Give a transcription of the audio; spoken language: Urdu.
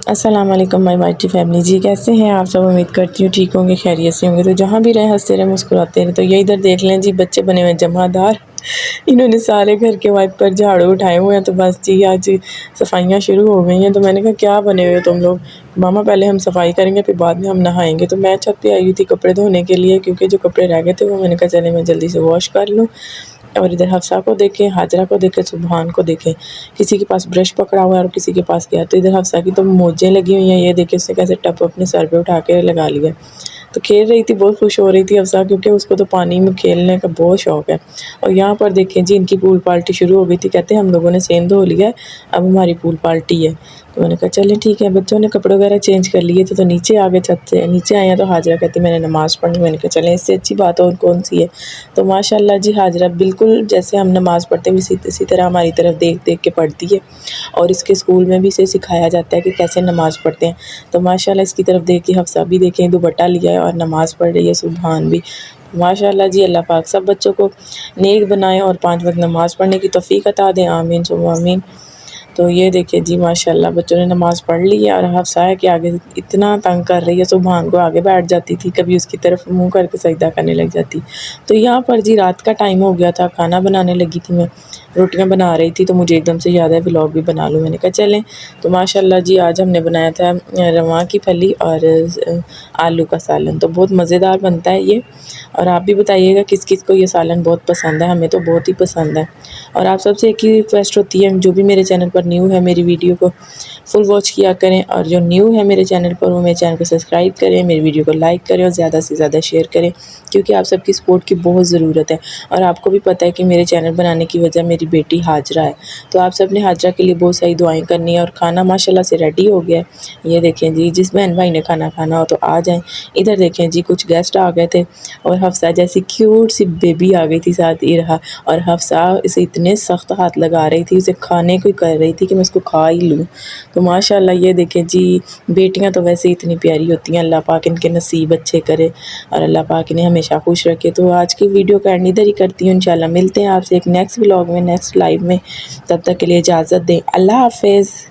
السلام علیکم مائی وائی فیملی جی، کیسے ہیں آپ سب؟ امید کرتی ہوں ٹھیک ہوں گے، خیریت سے ہوں گے۔ تو جہاں بھی رہیں ہنستے رہیں، مسکراتے رہیں۔ تو یہ ادھر دیکھ لیں جی، بچے بنے ہوئے جمع دار، انہوں نے سارے گھر کے وائپر جھاڑو اٹھائے ہوئے ہیں۔ تو بس جی آج صفائیاں شروع ہو گئی ہیں۔ تو میں نے کہا کیا بنے ہوئے تم لوگ؟ ماما پہلے ہم صفائی کریں گے پھر بعد میں ہم نہائیں گے۔ تو میں چھت پہ آئی ہوئی تھی کپڑے دھونے کے لیے، کیونکہ جو کپڑے رہ گئے تھے وہ میں نے کہا چلے میں جلدی سے واش کر لوں۔ اور ادھر حفصہ کو دیکھیں، حاجرہ کو دیکھیں، سبحان کو دیکھیں، کسی کے پاس برش پکڑا ہوا ہے اور کسی کے پاس کیا۔ تو ادھر حفصہ کی تو موجیں لگی ہوئی ہیں، یہ دیکھیں اس نے کیسے ٹپ اپنے سر پہ اٹھا کے لگا لیا۔ تو کھیل رہی تھی، بہت خوش ہو رہی تھی حفصہ، کیونکہ اس کو تو پانی میں کھیلنے کا بہت شوق ہے۔ اور یہاں پر دیکھیں جی ان کی پول پالٹی شروع ہو گئی تھی، کہتے ہیں ہم لوگوں نے سین دھو لیا ہے، اب ہماری پول پالٹی ہے۔ تو میں نے کہا چلیں ٹھیک ہے، بچوں نے کپڑے وغیرہ چینج کر لیے تھے تو نیچے آگے چھت سے نیچے آئے ہیں۔ تو حاجرہ کہتی میں نے نماز پڑھنی، میں نے کہا چلیں اس سے اچھی بات اور کون سی ہے۔ تو ماشاءاللہ جی حاجرہ بالکل جیسے ہم نماز پڑھتے ہیں اسی طرح ہماری طرف دیکھ دیکھ کے پڑھتی ہے، اور اس کے اسکول میں بھی اسے سکھایا جاتا ہے کہ کیسے نماز پڑھتے ہیں۔ تو ماشاءاللہ اس کی طرف دیکھ کے حفصہ بھی دیکھیں دوپٹہ لیا ہے اور نماز پڑھ رہی ہے، سبحان بھی۔ ماشاءاللہ جی اللہ پاک سب بچوں کو نیک بنائیں اور 5 وقت نماز پڑھنے کی توفیق عطا دیں، آمین ثم آمین۔ تو یہ دیکھیں جی ماشاءاللہ بچوں نے نماز پڑھ لی ہے، اور حفصہ ہے کہ آگے اتنا تنگ کر رہی ہے، سبحان کو آگے بیٹھ جاتی تھی، کبھی اس کی طرف منہ کر کے سجدہ کرنے لگ جاتی۔ تو یہاں پر جی رات کا ٹائم ہو گیا تھا، کھانا بنانے لگی تھی، میں روٹیاں بنا رہی تھی، تو مجھے ایک دم سے یاد ہے ولاگ بھی بنا لوں، میں نے کہا چلیں۔ تو ماشاءاللہ جی آج ہم نے بنایا تھا رواں کی پھلی اور آلو کا سالن، تو بہت مزیدار بنتا ہے یہ، اور آپ بھی بتائیے گا کس کس کو یہ سالن بہت پسند ہے، ہمیں تو بہت ہی پسند ہے۔ اور آپ سب سے ایک ہی ریکویسٹ ہوتی ہے، جو بھی میرے چینل پر نیو ہے میری ویڈیو کو فل واچ کیا کریں، اور جو نیو ہے میرے چینل پر وہ میرے چینل کو سبسکرائب کریں، میری ویڈیو کو لائک کریں اور زیادہ سے زیادہ شیئر کریں، کیونکہ آپ سب کی سپورٹ کی بہت ضرورت ہے۔ اور آپ کو بھی پتہ ہے کہ میرے چینل بنانے کی وجہ میری بیٹی حاجرہ ہے، تو آپ سب نے حاجرہ کے لیے بہت ساری دعائیں کرنی ہے۔ اور کھانا ماشاءاللہ سے ریڈی ہو گیا ہے، یہ دیکھیں جی جس بہن بھائی نے کھانا کھانا ہو تو آ جائیں۔ ادھر دیکھیں جی کچھ گیسٹ آ گئے تھے، اور حفصہ جیسی کیوٹ سی بیبی آ گئی تھی ساتھ ارہا، اور حفصہ اسے اتنے سخت ہاتھ لگا رہی تھی، اسے کھانے کو کر رہی تھی کہ میں اس کو کھا ہی لوں۔ تو ماشاءاللہ یہ دیکھیں جی بیٹیاں تو ویسے اتنی پیاری ہوتی ہیں، اللہ پاک ان کے نصیب اچھے کرے اور اللہ پاک انہیں ہمیشہ خوش رکھے۔ تو آج کی ویڈیو کا اینڈ ادھر ہی کرتی ہوں، انشاءاللہ ملتے ہیں آپ سے ایک نیکسٹ ولاگ میں، نیکسٹ لائیو میں، تب تک کے لیے اجازت دیں، اللہ حافظ۔